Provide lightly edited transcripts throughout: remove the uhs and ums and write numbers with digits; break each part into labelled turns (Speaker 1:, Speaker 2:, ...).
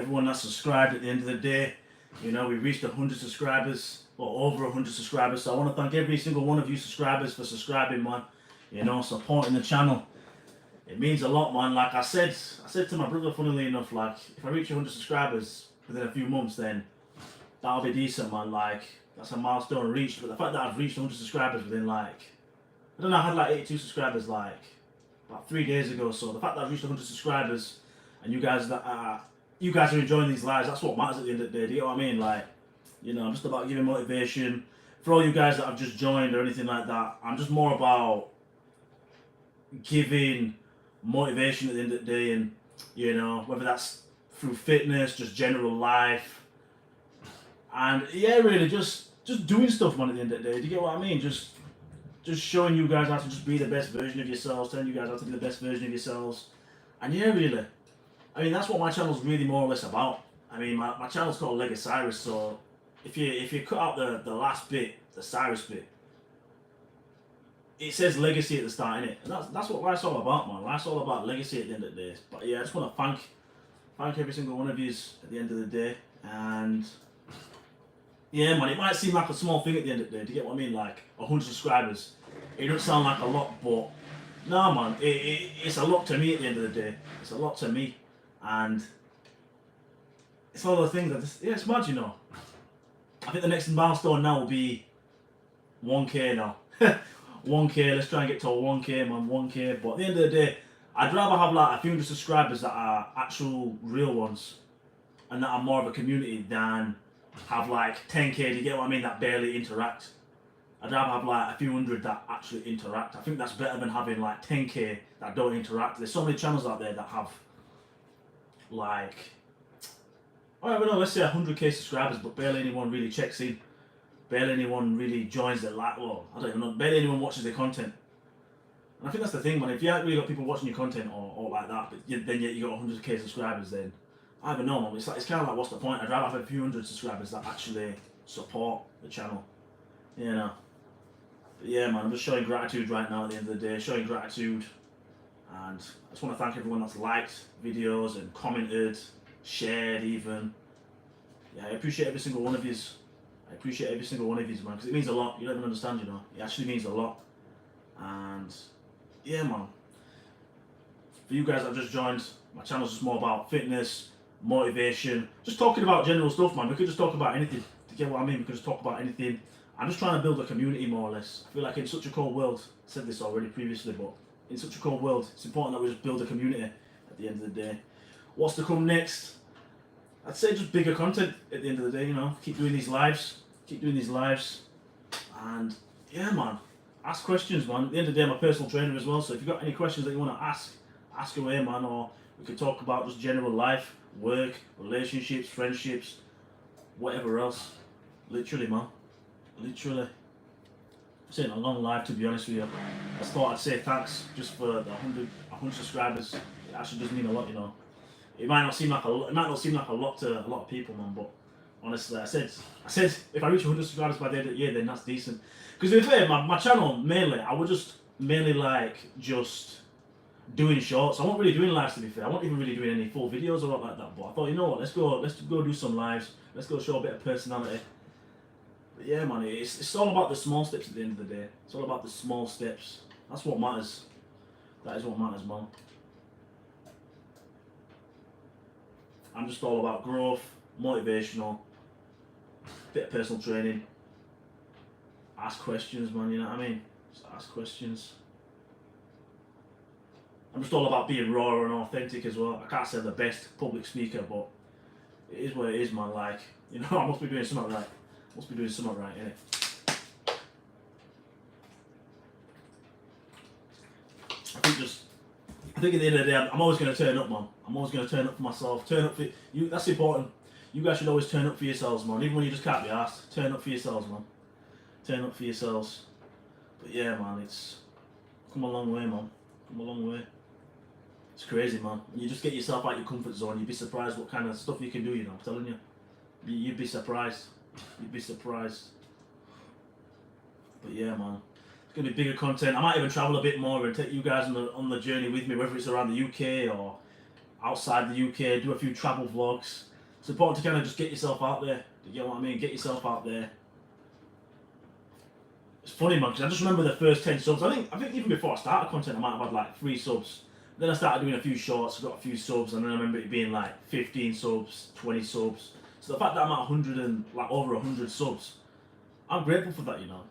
Speaker 1: everyone that's subscribed at the end of the day. You know, we reached 100 subscribers, or over 100 subscribers. So I want to thank every single one of you subscribers for subscribing, man. You know, supporting the channel. It means a lot, man. Like I said to my brother, funnily enough, like if I reach 100 subscribers within a few months, then that'll be decent, man. Like that's a milestone reached. But the fact that I've reached 100 subscribers within like, I don't know, I had like 82 subscribers like about 3 days ago. So the fact that I've reached 100 subscribers and you guys are enjoying these lives, that's what matters at the end of the day. Do you know what I mean? Like, you know, I'm just about giving motivation. For all you guys that have just joined or anything like that, I'm just more about giving motivation at the end of the day, and you know, whether that's through fitness, just general life, and yeah, really just doing stuff, man, at the end of the day. Do you get what I mean? Just showing you guys how to just be the best version of yourselves, telling you guys how to be the best version of yourselves, and yeah, really. I mean, that's what my channel's really more or less about. I mean, my channel's called Leg of Cyrus, so if you cut out the last bit, the Cyrus bit, it says legacy at the start, innit? And that's what life's all about, man. Life's all about legacy at the end of the day. But yeah, I just want to thank every single one of you at the end of the day. And yeah, man, it might seem like a small thing at the end of the day. Do you get what I mean? Like 100 subscribers. It doesn't sound like a lot, but no, man, it's a lot to me at the end of the day. It's a lot to me, and it's one of the things that yeah, it's mad, you know. I think the next milestone now will be 1K now. 1K, let's try and get to a 1K, man, 1K. But at the end of the day, I'd rather have like a few hundred subscribers that are actual real ones and that are more of a community than have like 10K, do you get what I mean, that barely interact. I'd rather have like a few hundred that actually interact. I think that's better than having like 10K that don't interact. There's so many channels out there that have like, alright, well, no, let's say 100K subscribers, but barely anyone really checks in. Barely anyone really joins their like. Well, I don't even know. Barely anyone watches their content. And I think that's the thing, man. If you haven't really got people watching your content or like that, but then yet you got 100K subscribers, then I don't know, man. It's kind of like, what's the point? I'd rather have a few hundred subscribers that actually support the channel. You know. But yeah, man. I'm just showing gratitude right now at the end of the day. Showing gratitude, and I just want to thank everyone that's liked videos and commented, shared even. Yeah, I appreciate every single one of you. I appreciate every single one of you, man, because it means a lot. You don't even understand, you know. It actually means a lot. And yeah, man. For you guys that have just joined, my channel's just more about fitness, motivation, just talking about general stuff, man. We could just talk about anything. Do you get what I mean? We could just talk about anything. I'm just trying to build a community, more or less. I feel like in such a cold world, I said this already previously, but in such a cold world, it's important that we just build a community at the end of the day. What's to come next? I'd say just bigger content at the end of the day, you know. Keep doing these lives. And yeah, man, ask questions, man. At the end of the day, I'm a personal trainer as well, so if you've got any questions that you want to ask away, man. Or we could talk about just general life, work, relationships, friendships, whatever else. Literally, man. Literally. I'm saying a long life, to be honest with you. I just thought I'd say thanks just for the 100 subscribers. It actually does mean a lot, you know. It might not seem like a lot to a lot of people, man, but honestly, I said if I reach 100 subscribers by the end of the year, then that's decent. Because to be fair, my channel mainly, I would just mainly like just doing shorts. I wasn't really doing lives, to be fair. I wasn't even really doing any full videos or not like that. But I thought, you know what, let's go do some lives. Let's go show a bit of personality. But yeah, man, it's all about the small steps at the end of the day. It's all about the small steps. That's what matters. That is what matters, man. I'm just all about growth, motivational, bit of personal training. Ask questions, man, you know what I mean? Just ask questions. I'm just all about being raw and authentic as well. I can't say I'm the best public speaker, but it is what it is, man. Like, you know, I must be doing something right. Innit? I think at the end of the day, I'm always going to turn up, man. I'm always going to turn up for myself. Turn up for you. That's important. You guys should always turn up for yourselves, man. Even when you just can't be asked, turn up for yourselves, man. Turn up for yourselves. But yeah, man, it's come a long way, man. Come a long way. It's crazy, man. You just get yourself out your comfort zone. You'd be surprised what kind of stuff you can do, you know. I'm telling you. You'd be surprised. You'd be surprised. But yeah, man. It's going to be bigger content. I might even travel a bit more and take you guys on the journey with me, whether it's around the UK or outside the UK. Do a few travel vlogs. it's important to kind of just get yourself out there. You know what I mean? Get yourself out there. It's funny, man, because I just remember the first 10 subs. I think even before I started content, I might have had like 3 subs. Then I started doing a few shorts, got a few subs, and then I remember it being like 15 subs, 20 subs. So the fact that I'm at 100 and like over 100 subs, I'm grateful for that, you know.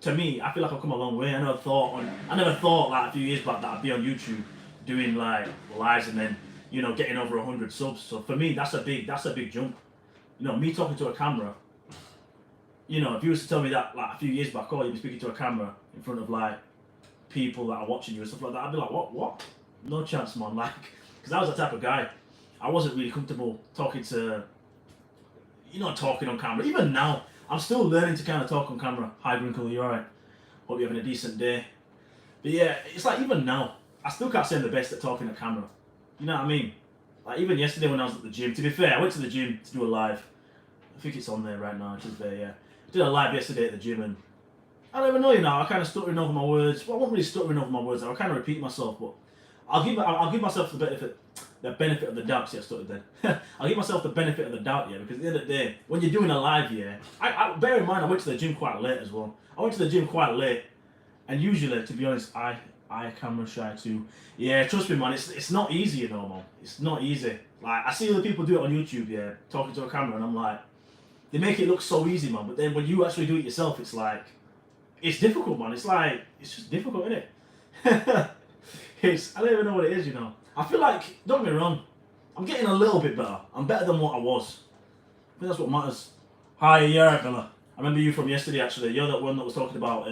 Speaker 1: To me, I feel like I've come a long way. I never thought like a few years back that I'd be on YouTube doing like lives and then, you know, getting over 100 subs. So for me, that's a big jump. You know, me talking to a camera. You know, if you was to tell me that like a few years back, oh, you'd be speaking to a camera in front of like people that are watching you and stuff like that, I'd be like, what? No chance, man. Like, because I was the type of guy, I wasn't really comfortable talking on camera. Even now, I'm still learning to kind of talk on camera. Hi, Grinkle, you alright? Hope you're having a decent day. But yeah, it's like even now, I still can't say I'm the best at talking at camera. You know what I mean? Like even yesterday when I was at the gym, to be fair, I went to the gym to do a live. I think it's on there right now, it is there, yeah. Did a live yesterday at the gym and I don't even know, you know, I kind of stuttering over my words. Well, I wasn't really stuttering over my words, I kind of repeat myself, but I'll give myself the benefit of the doubt. See, I stuttered then. I'll give myself the benefit of the doubt, yeah, because at the end of the day, when you're doing a live, yeah, I bear in mind I went to the gym quite late as well. I went to the gym quite late, and usually, to be honest, I camera shy too. Yeah, trust me, man, it's not easy, you know, man. It's not easy. Like I see other people do it on YouTube, yeah, talking to a camera, and I'm like, they make it look so easy, man. But then when you actually do it yourself, it's like, it's difficult, man. It's like, it's just difficult, isn't it? I don't even know what it is, you know. I feel like, don't get me wrong, I'm getting a little bit better. I'm better than what I was. I think that's what matters. Hi, yeah, right, fella. I remember you from yesterday, actually. You're that one that was talking about,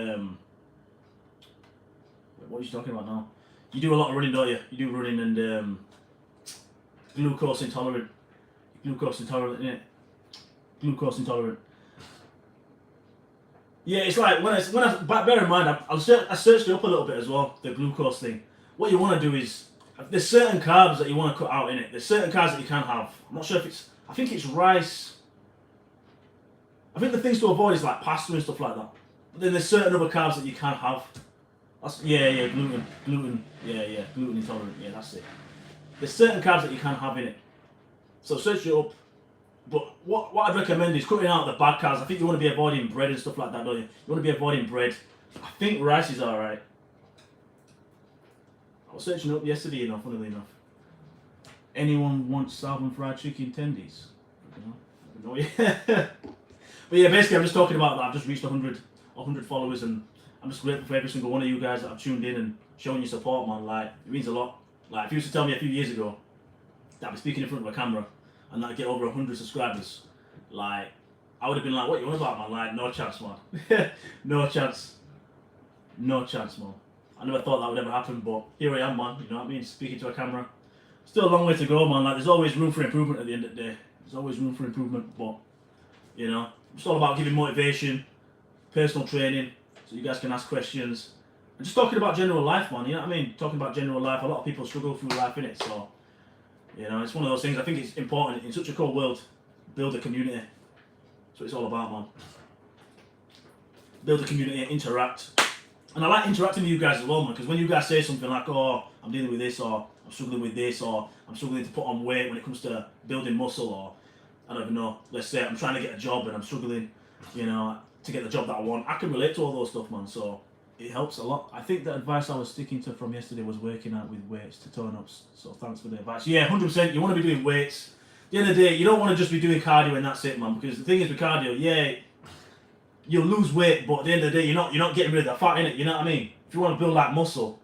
Speaker 1: what are you talking about now? You do a lot of running, don't you? You do running and glucose intolerant. Glucose intolerant, innit? Glucose intolerant. Yeah, it's like bear in mind, I searched it up a little bit as well, the glucose thing. What you want to do is, there's certain carbs that you want to cut out in it. There's certain carbs that you can't have. I'm not sure if I think it's rice. I think the things to avoid is like pasta and stuff like that. But then there's certain other carbs that you can't have. Gluten, gluten intolerant, yeah, that's it. There's certain carbs that you can't have in it. So search it up. But what I'd recommend is cutting out the bad carbs. I think you want to be avoiding bread and stuff like that, don't you? You want to be avoiding bread. I think rice is alright. I was searching it up yesterday, you know, funnily enough. Anyone wants salmon fried chicken tendies? I don't know. But yeah, basically I'm just talking about that. I've just reached 100 followers and I'm just grateful for every single one of you guys that have tuned in and shown your support, man. Like, it means a lot. Like, if you used to tell me a few years ago that I'd be speaking in front of a camera and that I'd get over 100 subscribers, like, I would have been like, what you want about, man? Like, no chance, man. No chance. No chance, man. I never thought that would ever happen, but here I am, man. You know what I mean? Speaking to a camera. Still a long way to go, man. Like, there's always room for improvement at the end of the day. There's always room for improvement, but, you know, it's all about giving motivation, personal training, so you guys can ask questions. And just talking about general life, man. You know what I mean? Talking about general life. A lot of people struggle through life, innit? So, you know, it's one of those things. I think it's important in such a cold world. Build a community. That's what it's all about, man. Build a community, interact. And I like interacting with you guys as well, man, because when you guys say something like, oh, I'm dealing with this, or I'm struggling with this, or I'm struggling to put on weight when it comes to building muscle, or I don't even know, let's say I'm trying to get a job and I'm struggling, you know, to get the job that I want. I can relate to all those stuff, man, so it helps a lot. I think the advice I was sticking to from yesterday was working out with weights to tone up, so thanks for the advice. Yeah, 100%, you want to be doing weights. At the end of the day, you don't want to just be doing cardio and that's it, man, because the thing is with cardio, yeah, you'll lose weight, but at the end of the day, you're not getting rid of the fat, innit? You know what I mean? If you want to build that muscle,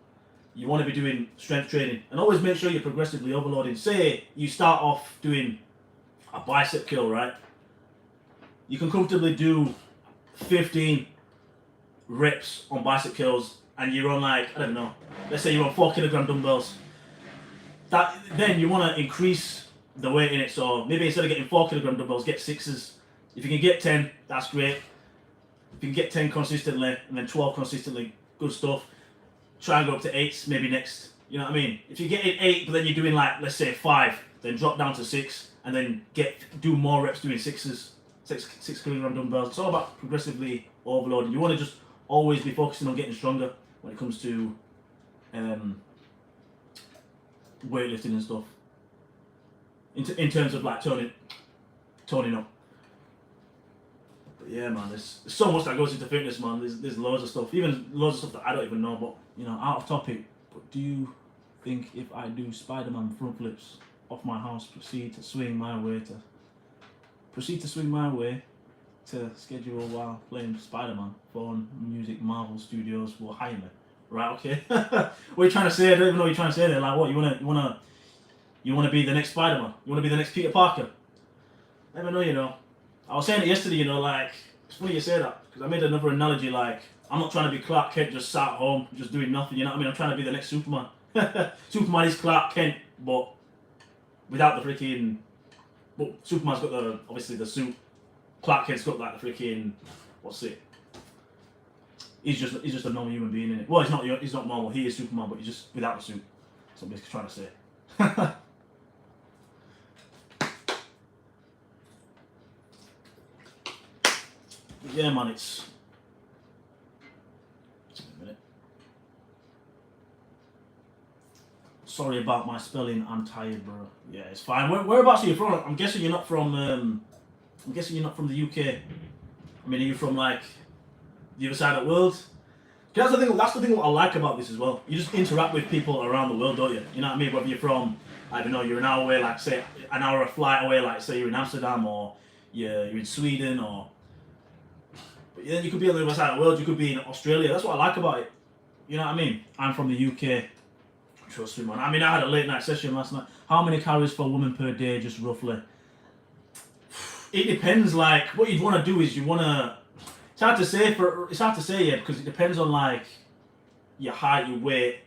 Speaker 1: you want to be doing strength training. And always make sure you're progressively overloading. Say you start off doing a bicep curl, right? You can comfortably do 15 reps on bicep curls and you're on like, I don't know, let's say you're on 4 kilogram dumbbells. Then you want to increase the weight in it. So maybe instead of getting 4 kilogram dumbbells, get 6s. If you can get 10, that's great. If you can get 10 consistently and then 12 consistently, good stuff. Try and go up to 8s maybe next. You know what I mean? If you get in 8, but then you're doing like, let's say 5, then drop down to 6 and then do more reps doing 6s, 6 kilogram dumbbells. It's all about progressively overloading. You want to just always be focusing on getting stronger when it comes to weightlifting and stuff. In terms of like toning toning up. But yeah, man, there's so much that goes into fitness, man. There's loads of stuff, even loads of stuff that I don't even know. But you know, out of topic. But do you think if I do Spider-Man front flips off my house, proceed to swing my way to schedule while playing Spider-Man for Music Marvel Studios will hire me? Right, okay. What are you trying to say? I don't even know what you're trying to say there. Like, what, you wanna be the next Spider-Man? You wanna be the next Peter Parker? Never know, you know. I was saying it yesterday, you know, like, it's funny you say that, because I made another analogy, like, I'm not trying to be Clark Kent just sat at home, just doing nothing, you know what I mean? I'm trying to be the next Superman. Superman is Clark Kent, but without the freaking... Well, Superman's got obviously the suit. Clark Kent's got like the freaking... What's it? He's just a normal human being, innit? Well, he's not normal. He is Superman, but he's just without the suit. That's what I'm basically trying to say. But yeah, man, it's... Just a minute. Sorry about my spelling. I'm tired, bro. Yeah, it's fine. Whereabouts are you from? I'm guessing you're not from. I'm guessing you're not from the UK. I mean, are you from like the other side of the world? That's the thing. That's the thing. What I like about this as well. You just interact with people around the world, don't you? You know what I mean? Whether you're from, I don't know, you're an hour away, like say an hour of flight away, like say you're in Amsterdam or you're in Sweden or. But then you could be on the other side of the world. You could be in Australia. That's what I like about it. You know what I mean? I'm from the UK. Trust me, man. I mean, I had a late night session last night. How many calories for a woman per day, just roughly? It depends. Like, what you'd want to do is you want to. It's hard to say, yeah, because it depends on like your height, your weight.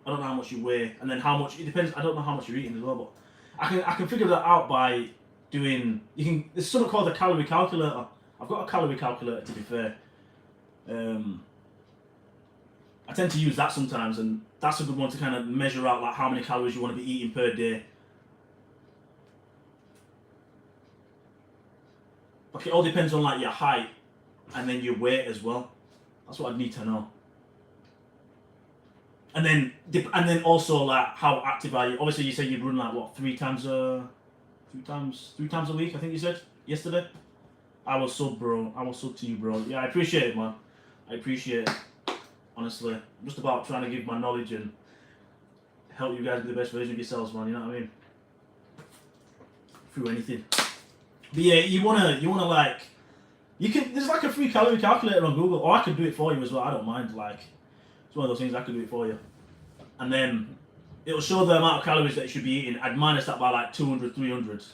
Speaker 1: I don't know how much you weigh, and then how much. It depends. I don't know how much you're eating as well, but I can figure that out by doing. There's something called a calorie calculator. I've got a calorie calculator, to be fair. I tend to use that sometimes, and that's a good one to kind of measure out like how many calories you want to be eating per day. Like, it all depends on like your height and then your weight as well. That's what I'd need to know. And then also like how active are you? Obviously, you said you'd run like what, three times a week. I think you said yesterday. I will sub, bro. I will sub to you, bro. Yeah, I appreciate it, man. I appreciate it. Honestly, I'm just about trying to give my knowledge and help you guys be the best version of yourselves, man. You know what I mean? Through anything. But yeah, you wanna like, there's like a free calorie calculator on Google, or I could do it for you as well. I don't mind. Like, it's one of those things I could do it for you, and then it'll show the amount of calories that you should be eating. I'd minus that by like 200, 300. It's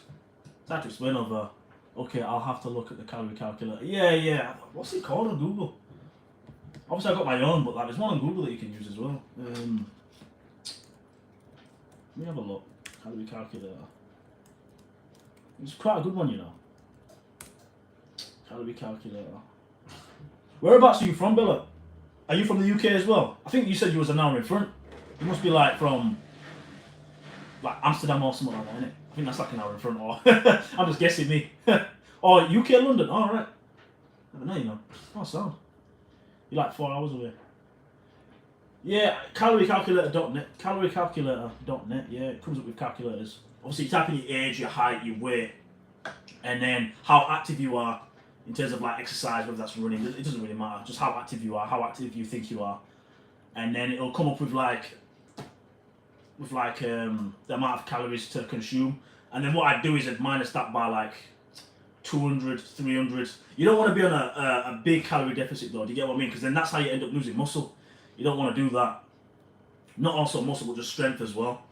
Speaker 1: hard to explain over. Okay, I'll have to look at the calorie calculator. Yeah. What's it called on Google? Obviously, I've got my own, but like, there's one on Google that you can use as well. Let me have a look. Calorie calculator. It's quite a good one, you know. Calorie calculator. Whereabouts are you from, Bella? Are you from the UK as well? I think you said you was an hour in front. You must be like from like Amsterdam or something like that, innit? I think that's like an hour in front, or I'm just guessing me. Or UK London, alright. Never know, you know. Oh, sound. You're like 4 hours away. Yeah, caloriecalculator.net. Caloriecalculator.net. Yeah, it comes up with calculators. Obviously, you type in your age, your height, your weight, and then how active you are in terms of like exercise, whether that's running. It doesn't really matter. Just how active you are, how active you think you are, and then it'll come up with like the amount of calories to consume. And then what I'd do is I'd minus that by like 200, 300. You don't want to be on a big calorie deficit though, do you get what I mean? Because then that's how you end up losing muscle. You don't want to do that. Not also muscle, but just strength as well.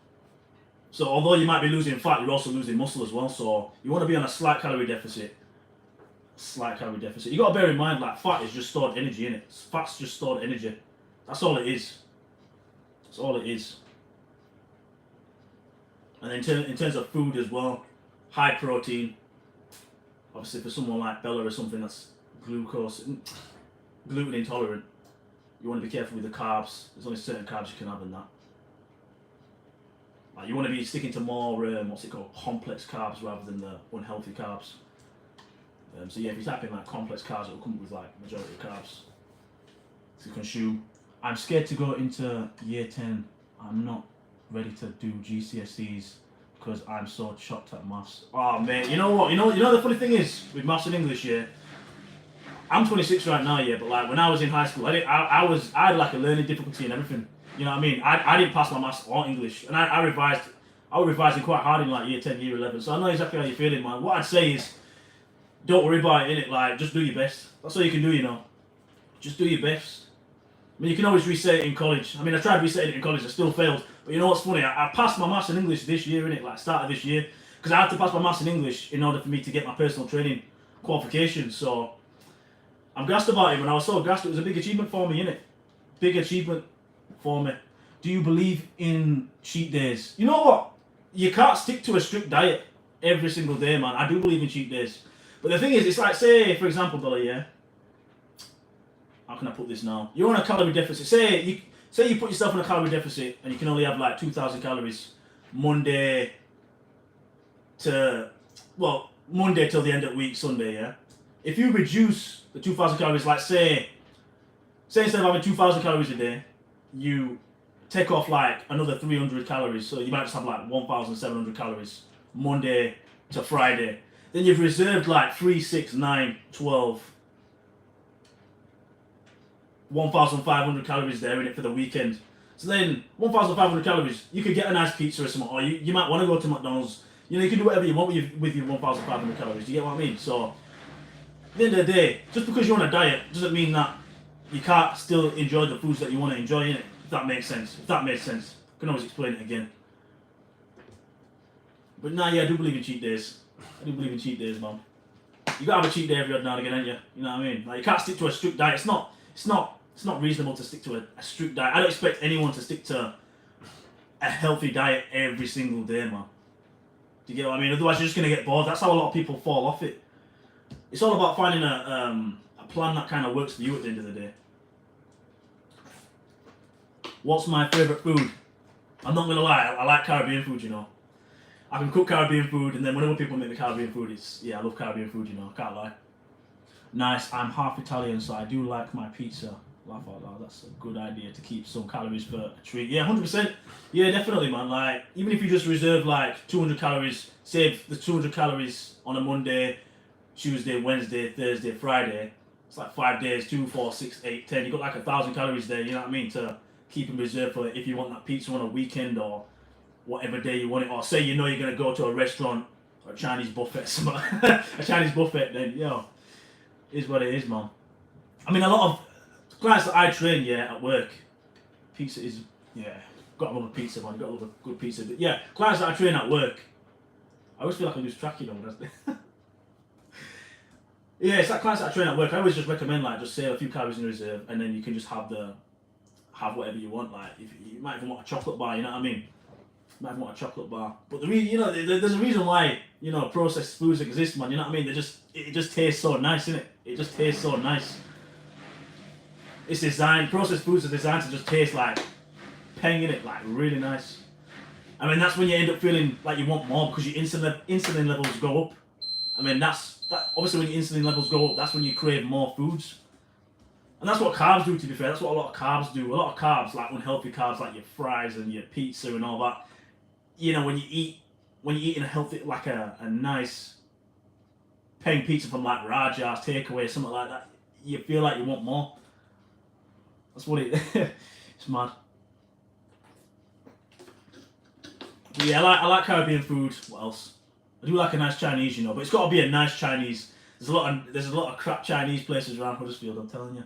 Speaker 1: So although you might be losing fat, you're also losing muscle as well. So you want to be on a slight calorie deficit. You got to bear in mind, like, fat is just stored energy, innit? Fat's just stored energy. That's all it is. That's all it is. And then in terms of food as well, high protein. Obviously, for someone like Bella or something that's gluten intolerant, you want to be careful with the carbs. There's only certain carbs you can have in that. Like, you want to be sticking to more, complex carbs rather than the unhealthy carbs. So yeah, if you type in like complex carbs, it'll come up with like majority of carbs to consume. I'm scared to go into year 10. I'm not ready to do GCSEs. because I'm so chopped at maths. Oh mate, you know what? You know the funny thing is with maths and English, yeah. I'm 26 right now, yeah, but like when I was in high school, I had like a learning difficulty and everything. You know what I mean? I didn't pass my maths or English, and I revised. I was revising quite hard in like year 10, year 11. So I know exactly how you're feeling, man. What I'd say is, don't worry about it, innit? Like, just do your best. That's all you can do, you know. Just do your best. I mean, you can always reset it in college. I mean, I tried resetting it in college, I still failed. But you know what's funny? I passed my maths and English this year, innit? Like, start of this year. Because I had to pass my maths and English in order for me to get my personal training qualifications. So, I'm gassed about it. When I was so gassed, it was a big achievement for me, innit? Big achievement for me. Do you believe in cheat days? You know what? You can't stick to a strict diet every single day, man. I do believe in cheat days. But the thing is, it's like, say, for example, Dolly, yeah? How can I put this now? You're on a calorie deficit. Say you put yourself on a calorie deficit and you can only have like 2,000 calories Monday till the end of the week, Sunday, yeah? If you reduce the 2,000 calories, like say instead of having 2,000 calories a day, you take off like another 300 calories, so you might just have like 1,700 calories Monday to Friday. Then you've reserved like 3, 6, 9, 12, 1,500 calories there in it for the weekend. So then 1,500 calories, you could get a nice pizza or something, or you might want to go to McDonald's. You know, you can do whatever you want with your 1,500 calories. Do you get what I mean? So at the end of the day, just because you're on a diet doesn't mean that you can't still enjoy the foods that you want to enjoy, innit? If that makes sense. I can always explain it again. But nah, yeah, I do believe in cheat days. Man. You gotta have a cheat day every now and again, ain't you? You know what I mean? Like, you can't stick to a strict diet. It's not reasonable to stick to a strict diet. I don't expect anyone to stick to a healthy diet every single day, man. Do you get what I mean? Otherwise, you're just gonna get bored. That's how a lot of people fall off it. It's all about finding a plan that kind of works for you at the end of the day. What's my favourite food? I'm not gonna lie, I like Caribbean food, you know. I can cook Caribbean food, and then whenever people make me Caribbean food, I love Caribbean food, you know, I can't lie. Nice, I'm half Italian, so I do like my pizza. Laugh out loud, that's a good idea to keep some calories for a treat. Yeah, 100%. Yeah, definitely, man. Like, even if you just reserve like 200 calories, save the 200 calories on a Monday, Tuesday, Wednesday, Thursday, Friday. It's like 5 days, 2, 4, 6, 8, 10. You got like 1,000 calories there, you know what I mean? To keep in reserve for if you want that pizza on a weekend or whatever day you want it. Or say you know you're going to go to a restaurant or a Chinese buffet, a Chinese buffet, then, is what it is, man. I mean, a lot of clients that I train, at work, pizza is, gotta love a pizza, man. Gotta love a good pizza. But yeah, clients that I train at work, I always feel like I lose track, you know. Yeah, it's like clients that I train at work. I always just recommend like just save a few calories in reserve, and then you can just have whatever you want. Like if you might even want a chocolate bar, you know what I mean? You might even want a chocolate bar. But there's a reason why processed foods exist, man. You know what I mean? It just tastes so nice, innit? It just tastes so nice. It's designed. Processed foods are designed to just taste like peng, in it, like really nice. I mean, that's when you end up feeling like you want more because your insulin levels go up. I mean, obviously when your insulin levels go up, that's when you crave more foods. And that's what carbs do, to be fair. That's what a lot of carbs do. A lot of carbs, like unhealthy carbs, like your fries and your pizza and all that. You know, when you're eating a healthy, like a nice paying pizza from like Raja's takeaway, something like that, you feel like you want more. That's what it's mad. But yeah, I like Caribbean food. What else? I do like a nice Chinese, but it's got to be a nice Chinese. There's a lot of crap Chinese places around Huddersfield, I'm telling you.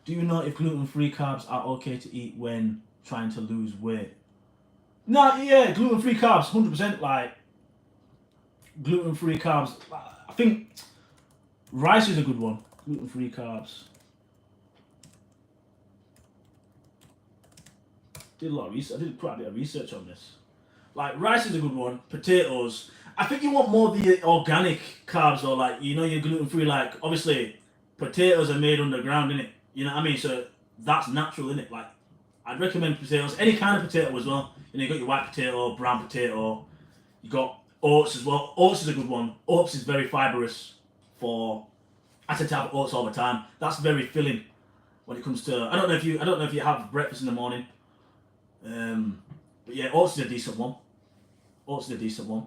Speaker 1: Do you know if gluten-free carbs are okay to eat when trying to lose weight? No, yeah, gluten-free carbs, 100%. Like gluten-free carbs. I think rice is a good one. Gluten-free carbs. Did a lot of research. I did quite a bit of research on this. Like rice is a good one. Potatoes. I think you want more of the organic carbs, or like your gluten free. Like obviously, potatoes are made underground, innit? You know what I mean? So that's natural, innit? Like I'd recommend potatoes, any kind of potato as well. You got your white potato, brown potato. You got oats as well. Oats is a good one. Oats is very fibrous. I tend to have oats all the time. That's very filling when it comes to. I don't know if you have breakfast in the morning. But yeah, oats is a decent one. Oats is a decent one.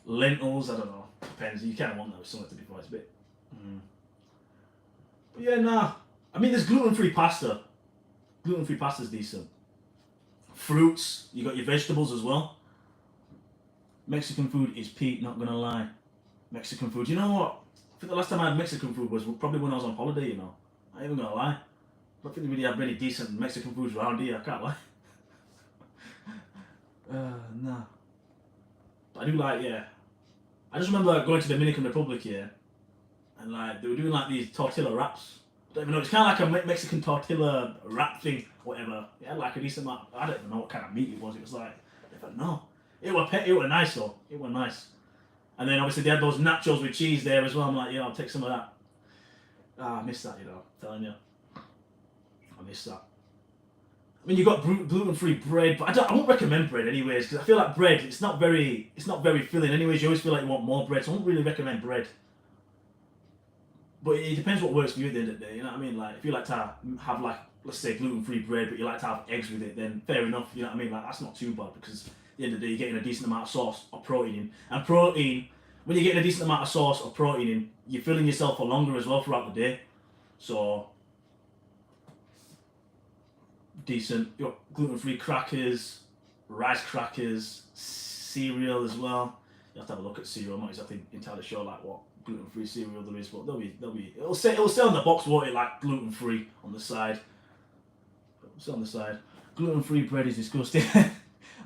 Speaker 1: Lentils, I don't know. Depends. You kind of want that with something to be quite a bit. But yeah, nah. I mean, there's gluten-free pasta. Gluten-free pasta is decent. Fruits. You got your vegetables as well. Mexican food is peak, not gonna lie. Mexican food. You know what? I think the last time I had Mexican food was probably when I was on holiday, you know. I ain't even gonna lie. I don't think we really have many decent Mexican foods around here, I can't lie. Nah. But I do like, yeah. I just remember going to the Dominican Republic here, and like they were doing like these tortilla wraps. I don't even know, it's kind of like a Mexican tortilla wrap thing, whatever. It had like a decent amount, I don't even know what kind of meat it was. It was like, I don't know. It was nice though. It was nice. And then obviously they had those nachos with cheese there as well. I'm like, yeah, I'll take some of that. I miss that, you know, I'm telling you. I miss that. I mean, you got gluten-free bread, but I won't recommend bread anyways, because I feel like bread, it's not very filling anyways. You always feel like you want more bread, so I won't really recommend bread. But it depends what works for you at the end of the day, you know what I mean? Like, if you like to have like, let's say gluten-free bread, but you like to have eggs with it, then fair enough, you know what I mean? Like, that's not too bad, because at the end of the day, you're getting a decent amount of sauce or protein in. And protein, when you're getting a decent amount of sauce or protein in, you're filling yourself for longer as well throughout the day. So, decent. You got gluten-free crackers, rice crackers, cereal as well. You have to have a look at cereal. I'm not exactly entirely sure like what gluten-free cereal there is, but it'll say on the box what it like gluten-free on the side. It'll say on the side. Gluten-free bread is disgusting.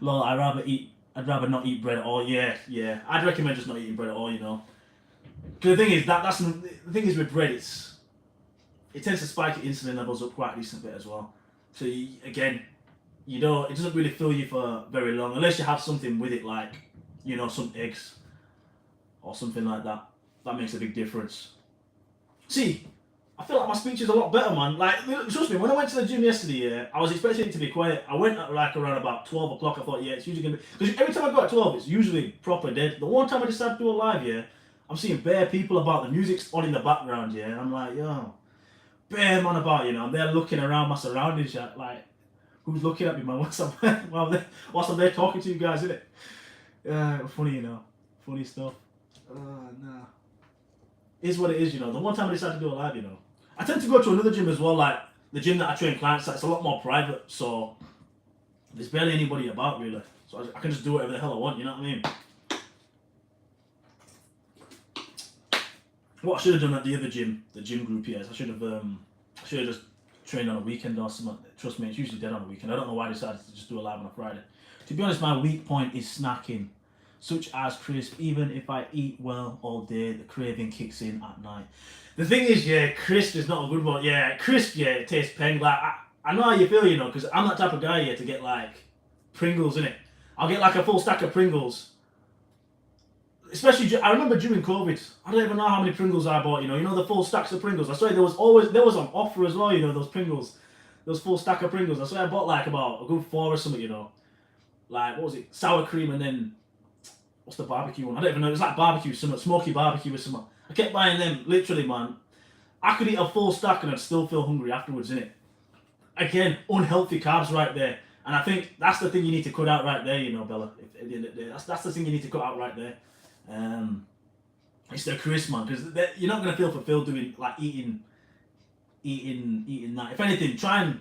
Speaker 1: Lol, I'd rather not eat bread at all. Yeah. I'd recommend just not eating bread at all, you know. Because the thing is the thing is with bread, it tends to spike your insulin levels up quite a decent bit as well. So it doesn't really fill you for very long unless you have something with it like, you know, some eggs or something like that. That makes a big difference. See, I feel like my speech is a lot better, man. Like, trust me, when I went to the gym yesterday, I was expecting it to be quiet. I went at like around about 12 o'clock. I thought, yeah, it's usually going to be... Because every time I go at 12, it's usually proper dead. The one time I decided to do a live, yeah, I'm seeing bare people about. The music's on in the background, yeah, and I'm like, yo, bare man about, you know. I'm there looking around my surroundings, yeah, like, who's looking at me, man? Whilst I'm there talking to you guys, innit? Funny, you know. Funny stuff. Nah. Is what it is, you know. The one time I decided to do a live, you know. I tend to go to another gym as well, like the gym that I train clients at. It's a lot more private, so there's barely anybody about, really. So I can just do whatever the hell I want, you know what I mean? What I should have done at the other gym, the gym group, yes, I should have just trained on a weekend or something. Trust me, it's usually dead on a weekend. I don't know why I decided to just do a live on a Friday. To be honest, my weak point is snacking, such as crisp. Even if I eat well all day, the craving kicks in at night. The thing is, yeah, crisp is not a good one. Yeah, crisp, yeah, it tastes peng. Like, I know how you feel, you know, because I'm that type of guy, yeah, to get like Pringles, innit? I'll get like a full stack of Pringles. Especially, I remember during COVID, I don't even know how many Pringles I bought, you know the full stacks of Pringles. I swear there was on offer as well, you know, those Pringles. Those full stack of Pringles. I swear I bought like about a good 4 or something, you know. Like, what was it? Sour cream and then, what's the barbecue one? I don't even know. It was like barbecue, something, smoky barbecue or something. I kept buying them, literally, man. I could eat a full stack and I'd still feel hungry afterwards, innit? Again, unhealthy carbs right there. And I think that's the thing you need to cut out right there, you know, Bella. At the end of the day, that's the thing you need to cut out right there. It's the crisp, man, because you're not gonna feel fulfilled doing like eating that. If anything, try and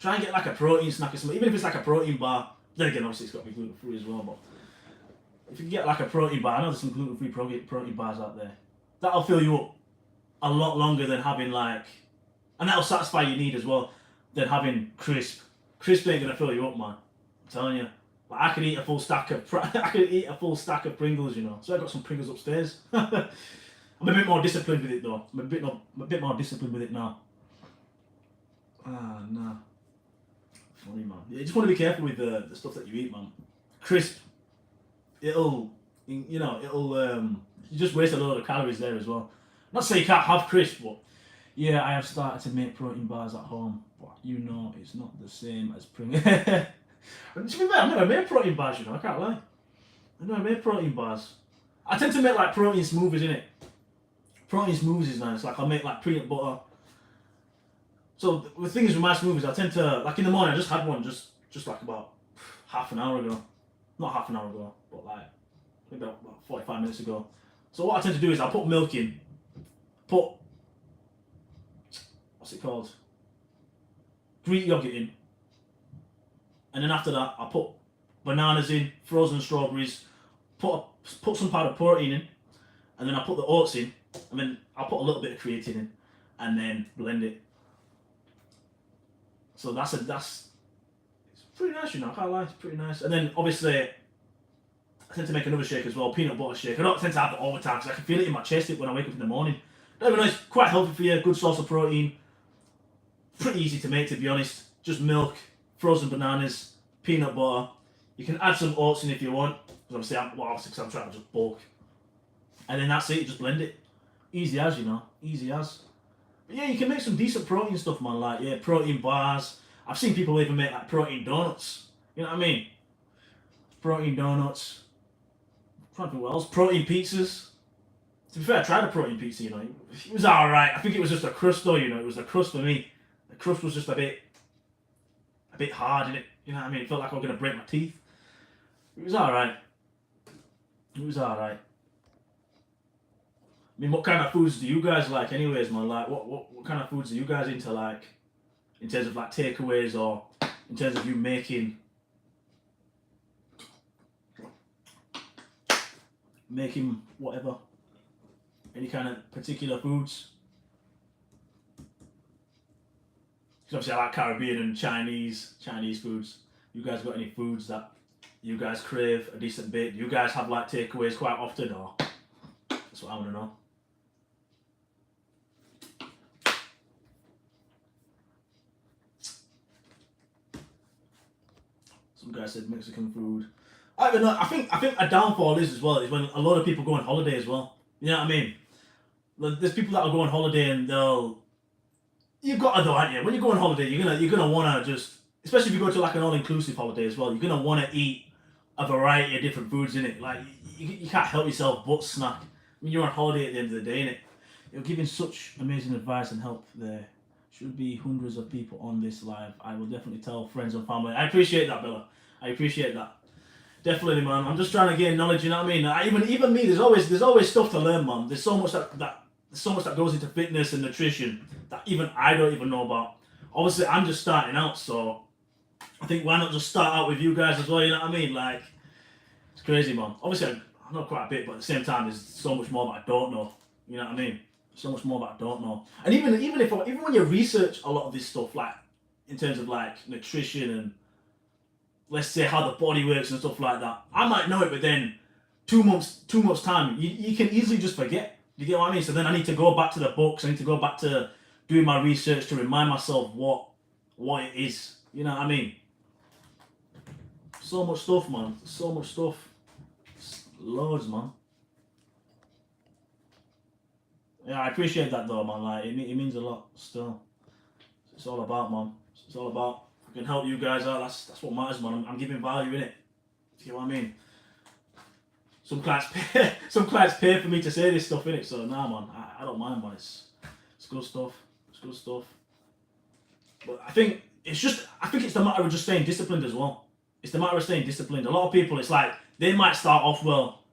Speaker 1: get like a protein snack or something. Even if it's like a protein bar. Then again, obviously it's got to be gluten free as well. But if you can get like a protein bar, I know there's some gluten free protein bars out there. That'll fill you up a lot longer than having like, and that'll satisfy your need as well. Than having crisp. Crisp ain't gonna fill you up, man. I'm telling you. Like, I could eat a full stack of Pringles, you know. So I got some Pringles upstairs. I'm a bit more disciplined with it though. I'm a bit more disciplined with it now. Nah. Funny, man. You just want to be careful with the stuff that you eat, man. Crisp. You just waste a load of calories there as well. Not to say you can't have crisp, but yeah, I have started to make protein bars at home. But you know, it's not the same as Pringles. To be fair, I've never made protein bars, you know, I can't lie. I've never made protein bars. I tend to make like protein smoothies, innit? Protein smoothies is nice. Like I'll make like peanut butter, So the thing is with my smoothies, I tend to, like in the morning, I just had one just like about half an hour ago. Not half an hour ago, but like maybe about 45 minutes ago. So what I tend to do is I put milk in, put, what's it called? Greek yogurt in. And then after that, I put bananas in, frozen strawberries, put some powdered protein in, and then I put the oats in, and then I'll put a little bit of creatine in, and then blend it. So that's it's pretty nice, you know. I can't lie, it's pretty nice. And then obviously, I tend to make another shake as well, peanut butter shake. I don't tend to have it all the time because I can feel it in my chest when I wake up in the morning. Don't even know, it's quite healthy for you, good source of protein. Pretty easy to make, to be honest. Just milk, frozen bananas, peanut butter. You can add some oats in if you want, because obviously I'm trying to just bulk. And then that's it, you just blend it. Easy as, you know, easy as. But yeah, you can make some decent protein stuff, man. Like, yeah, protein bars. I've seen people even make like protein donuts. You know what I mean? Protein donuts. I'm trying to think what else. Protein pizzas. To be fair, I tried a protein pizza, you know. It was alright. I think it was just a crust though, you know. It was the crust for me. The crust was just a bit hard in it. You know what I mean? It felt like I was going to break my teeth. It was alright. It was alright. I mean, what kind of foods do you guys like anyways, man? Like, what kind of foods are you guys into, like, in terms of, like, takeaways or in terms of you making whatever? Any kind of particular foods? Because obviously I like Caribbean and Chinese foods. You guys got any foods that you guys crave a decent bit? Do you guys have, like, takeaways quite often, or? That's what I want to know. Some guy said Mexican food. I don't know. I think a downfall is as well is when a lot of people go on holiday as well. You know what I mean? There's people that will go on holiday and you've got to though, aren't you? When you go on holiday, you're gonna wanna just, especially if you go to like an all-inclusive holiday as well, you're gonna wanna eat a variety of different foods in it. Like you can't help yourself but snack. I mean, you're on holiday at the end of the day, innit? You're giving such amazing advice and help there. Should be hundreds of people on this live. I will definitely tell friends and family. I appreciate that, Bella. I appreciate that. Definitely, man. I'm just trying to gain knowledge. You know what I mean? Even me. There's always stuff to learn, man. There's so much that goes into fitness and nutrition that even I don't even know about. Obviously, I'm just starting out, so I think why not just start out with you guys as well? You know what I mean? Like, it's crazy, man. Obviously, I know quite a bit, but at the same time, there's so much more that I don't know. You know what I mean? So much more that I don't know. And even when you research a lot of this stuff, like in terms of like nutrition and let's say how the body works and stuff like that, I might know it, but then 2 months time, you can easily just forget. You get what I mean? So then I need to go back to the books. I need to go back to doing my research to remind myself what it is. You know what I mean? So much stuff, man. So much stuff. Loads, man. Yeah, I appreciate that though, man. Like, it means a lot still. It's all about, man. It's all about. If I can help you guys out, that's what matters, man. I'm giving value in it. Do you know what I mean? Some clients pay for me to say this stuff in it, so nah, man. I don't mind, man. It's good stuff. It's good stuff. But I think it's the matter of just staying disciplined as well. It's the matter of staying disciplined. A lot of people, it's like they might start off well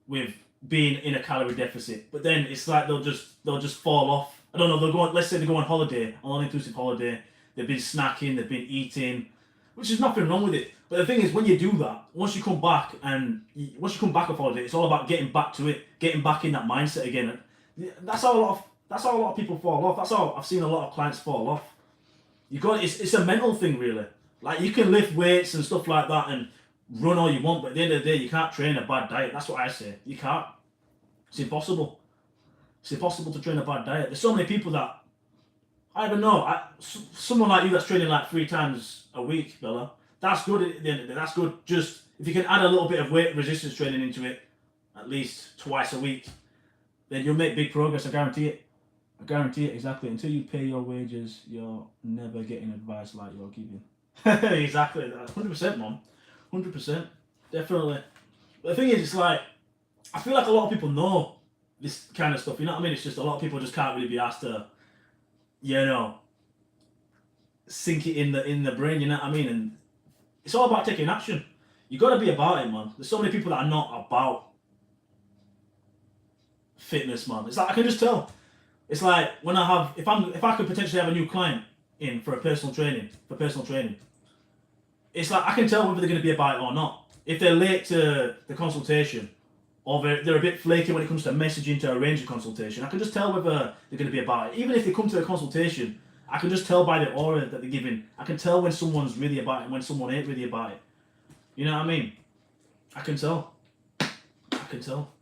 Speaker 1: with being in a calorie deficit, but then it's like they'll just fall off. I don't know. Let's say they go on holiday, an all-inclusive holiday. They've been snacking, they've been eating, which is nothing wrong with it. But the thing is, when you do that, once you come back off holiday, it's all about getting back to it, getting back in that mindset again. And that's how a lot of people fall off. That's how I've seen a lot of clients fall off. It's a mental thing, really. Like, you can lift weights and stuff like that and run all you want, but at the end of the day, you can't train a bad diet. That's what I say. You can't. It's impossible. It's impossible to train a bad diet. There's so many people that I don't know. Someone like you that's training like 3 times a week, Bella. That's good at the end of the day. That's good. Just if you can add a little bit of weight resistance training into it, at least twice a week, then you'll make big progress. I guarantee it. I guarantee it, exactly. Until you pay your wages, you're never getting advice like you're giving. Exactly. 100%, man. 100%. Definitely. But the thing is, it's like, I feel like a lot of people know this kind of stuff. You know what I mean? It's just a lot of people just can't really be asked to, you know, sink it in the brain. You know what I mean? And it's all about taking action. You got to be about it, man. There's so many people that are not about fitness, man. It's like I can just tell. It's like when if I could potentially have a new client in for personal training, it's like I can tell whether they're going to be about it or not. If they're late to the consultation, or they're a bit flaky when it comes to messaging to arrange a consultation, I can just tell whether they're going to be about it. Even if they come to a consultation, I can just tell by the aura that they're giving. I can tell when someone's really about it and when someone ain't really about it. You know what I mean? I can tell. I can tell.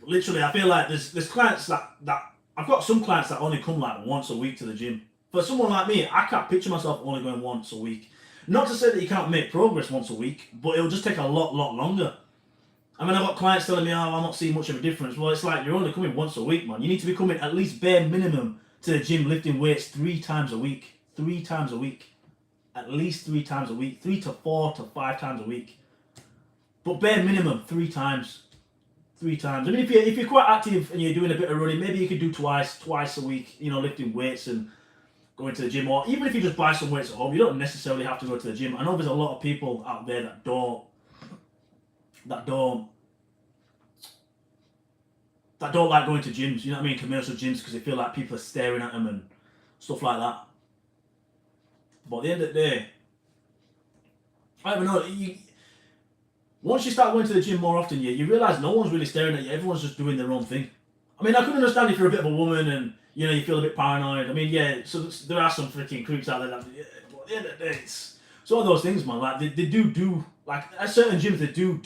Speaker 1: Literally, I feel like there's clients that I've got some clients that only come like once a week to the gym. For someone like me, I can't picture myself only going once a week. Not to say that you can't make progress once a week, but it'll just take a lot longer. I mean, I've got clients telling me, oh, I'm not seeing much of a difference. Well, it's like you're only coming once a week, man. You need to be coming at least bare minimum to the gym lifting weights 3 times a week. 3 times a week. At least 3 times a week. 3 to 4 to 5 times a week. But bare minimum 3 times. 3 times. I mean, if you're quite active and you're doing a bit of running, maybe you could do twice a week, you know, lifting weights and going to the gym. Or even if you just buy some weights at home, you don't necessarily have to go to the gym. I know there's a lot of people out there that don't like going to gyms, you know what I mean, commercial gyms, because they feel like people are staring at them and stuff like that. But at the end of the day, I don't know, once you start going to the gym more often, you realise no one's really staring at you, everyone's just doing their own thing. I mean, I could understand if you're a bit of a woman and, you know, you feel a bit paranoid. I mean, yeah, so there are some freaking creeps out there that, but at the end of the day, it's one of those things, man. Like, they do, like, at certain gyms, they do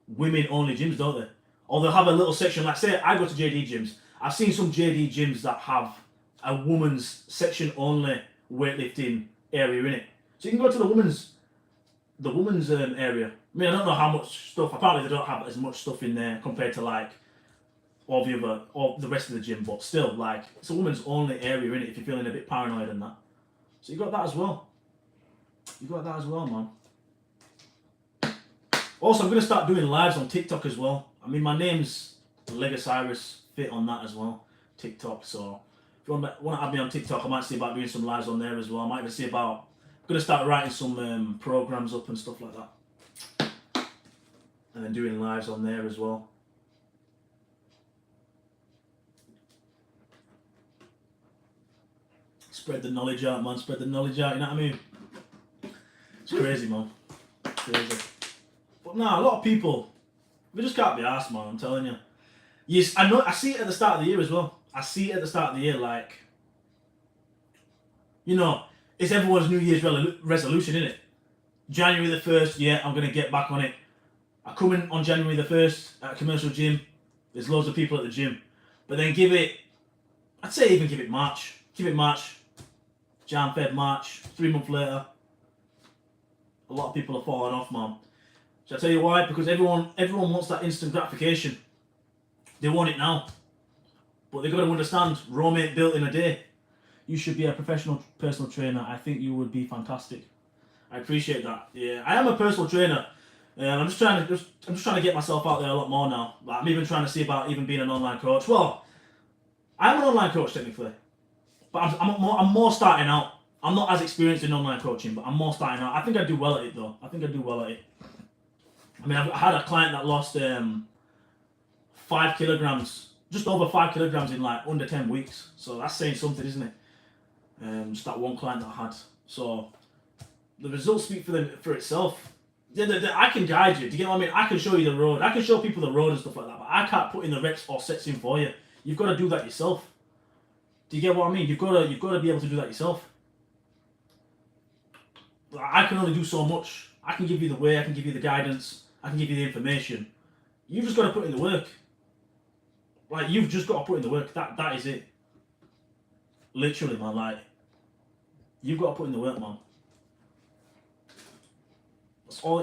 Speaker 1: women-only gyms, don't they? Or they'll have a little section, like, say, I go to JD gyms. I've seen some JD gyms that have a woman's section-only weightlifting area in it. So you can go to the women's area. I mean, I don't know how much stuff, apparently they don't have as much stuff in there compared to, like, all the rest of the gym, but still, like, it's a woman's only area in it if you're feeling a bit paranoid and that. So you got that as well. Man. Also, I'm going to start doing lives on TikTok as well. I mean, my name's Legosiris, fit on that as well, TikTok. So if you want to have me on TikTok, I might see about doing some lives on there as well. I might even see about, I'm going to start writing some programs up and stuff like that. And then doing lives on there as well. Spread the knowledge out, man. Spread the knowledge out, you know what I mean? It's crazy, man. Crazy. But nah, a lot of people, they just can't be arsed, man, I'm telling you. Yes, I see it at the start of the year as well. I see it at the start of the year, like, you know, it's everyone's New Year's resolution, isn't it? January the 1st, yeah, I'm going to get back on it. I come in on January the 1st at a commercial gym. There's loads of people at the gym. But then I'd say even give it March. Give it March. Jan, Feb, March. 3 months later, a lot of people are falling off, man. So I tell you why? Because everyone wants that instant gratification. They want it now. But they've got to understand, Rome ain't built in a day. You should be a professional personal trainer. I think you would be fantastic. I appreciate that. Yeah, I am a personal trainer. I'm just trying to get myself out there a lot more now. Like, I'm even trying to see about even being an online coach. Well, I'm an online coach technically, but I'm more starting out. I'm not as experienced in online coaching, but I'm more starting out. I think I do well at it though. I mean, I had a client that lost 5 kilograms, just over 5 kilograms in like under 10 weeks. So that's saying something, isn't it? Just that one client that I had. So the results speak for itself. I can guide you. Do you get what I mean? I can show you the road. I can show people the road and stuff like that, but I can't put in the reps or sets in for you. You've got to do that yourself. Do you get what I mean? You've got to be able to do that yourself. I can only do so much. I can give you the way, I can give you the guidance, I can give you the information. You've just got to put in the work. Like, you've just got to put in the work. That is it. Literally, man. Like, you've got to put in the work, man.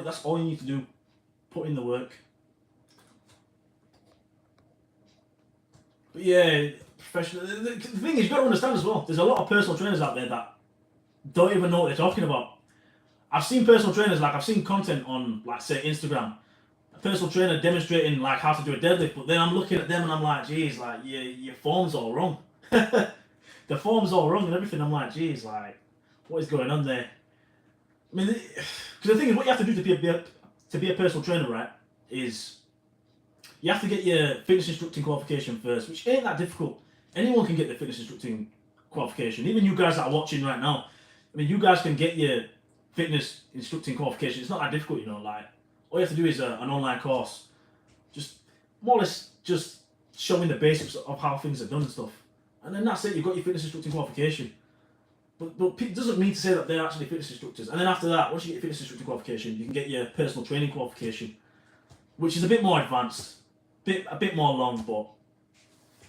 Speaker 1: That's all you need to do. Put in the work. But yeah, professional. The thing is, you've got to understand as well, there's a lot of personal trainers out there that don't even know what they're talking about. I've seen personal trainers, like, I've seen content on, like, say, Instagram, a personal trainer demonstrating like how to do a deadlift, but then I'm looking at them and I'm like, geez, like your form's all wrong. The form's all wrong and everything. I'm like, geez, like what is going on there? I mean, because the thing is, what you have to do to be a personal trainer, right, is you have to get your fitness instructing qualification first, which ain't that difficult. Anyone can get the fitness instructing qualification. Even you guys that are watching right now, I mean, you guys can get your fitness instructing qualification. It's not that difficult, you know. Like all you have to do is an online course, just more or less just showing the basics of how things are done and stuff, and then that's it. You've got your fitness instructing qualification. But it doesn't mean to say that they're actually fitness instructors. And then after that, once you get your fitness instructor qualification, you can get your personal training qualification, which is a bit more advanced, a bit more long. But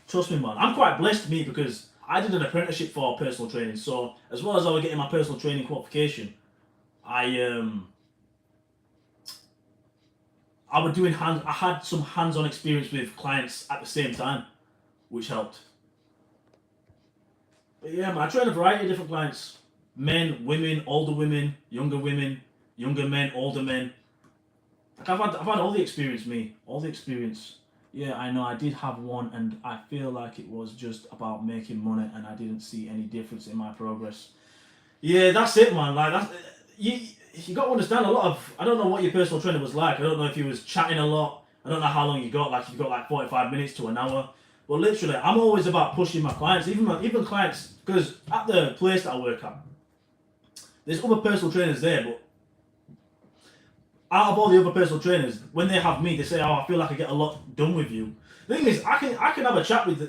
Speaker 1: trust me, man, I'm quite blessed, me, because I did an apprenticeship for personal training. So as well as I was getting my personal training qualification, I had some hands-on experience with clients at the same time, which helped. But yeah, man, I train a variety of different clients: men, women, older women, younger men, older men. Like I've had all the experience, me, all the experience. Yeah, I know I did have one, and I feel like it was just about making money, and I didn't see any difference in my progress. Yeah, that's it, man. Like that's you got to understand a lot of. I don't know what your personal trainer was like. I don't know if he was chatting a lot. I don't know how long you got. Like if you got like 45 minutes to an hour. But literally, I'm always about pushing my clients, even clients, because at the place that I work at, there's other personal trainers there, but out of all the other personal trainers, when they have me, they say, "Oh, I feel like I get a lot done with you." The thing is, I can have a chat with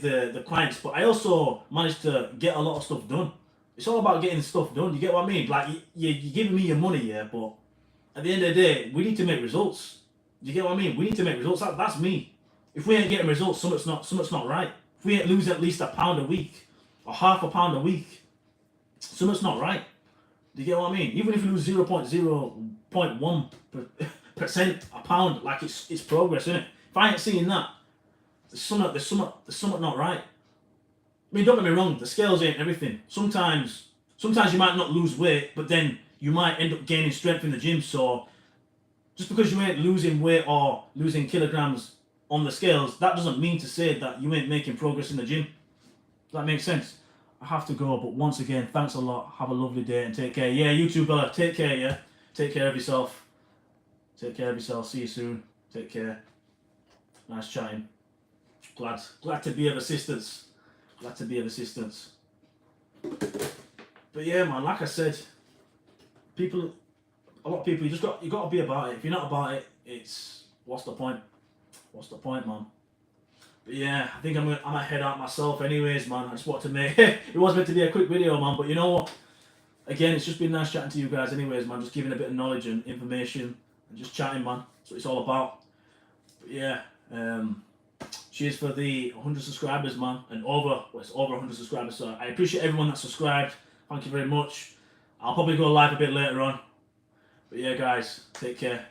Speaker 1: the clients, but I also manage to get a lot of stuff done. It's all about getting stuff done. You get what I mean? Like you're giving me your money, yeah, but at the end of the day, we need to make results. You get what I mean? We need to make results. That's me. If we ain't getting results, something's not right. If we ain't losing at least £1 a week or half a pound a week, something's not right. Do you get what I mean? Even if you lose 0.1% a pound, like it's progress, isn't it? If I ain't seeing that, there's something not right. I mean, don't get me wrong, the scales ain't everything. Sometimes you might not lose weight, but then you might end up gaining strength in the gym. So just because you ain't losing weight or losing kilograms on the scales, that doesn't mean to say that you ain't making progress in the gym. Does that make sense? I have to go, but once again, thanks a lot. Have a lovely day and take care. Yeah, you too, Bella. Take care, yeah? Take care of yourself. Take care of yourself. See you soon. Take care. Nice chatting. Glad to be of assistance. Glad to be of assistance. But yeah, man, like I said, a lot of people, you got to be about it. If you're not about it, it's what's the point? What's the point, man? But yeah, I think I'm gonna head out myself anyways, man. I just wanted to make it was meant to be a quick video, man, but you know what? Again, it's just been nice chatting to you guys anyways, man. Just giving a bit of knowledge and information and just chatting, man. That's what it's all about. But yeah, cheers for the 100 subscribers, man. And it's over 100 subscribers, so I appreciate everyone that subscribed. Thank you very much. I'll probably go live a bit later on. But yeah, guys, take care.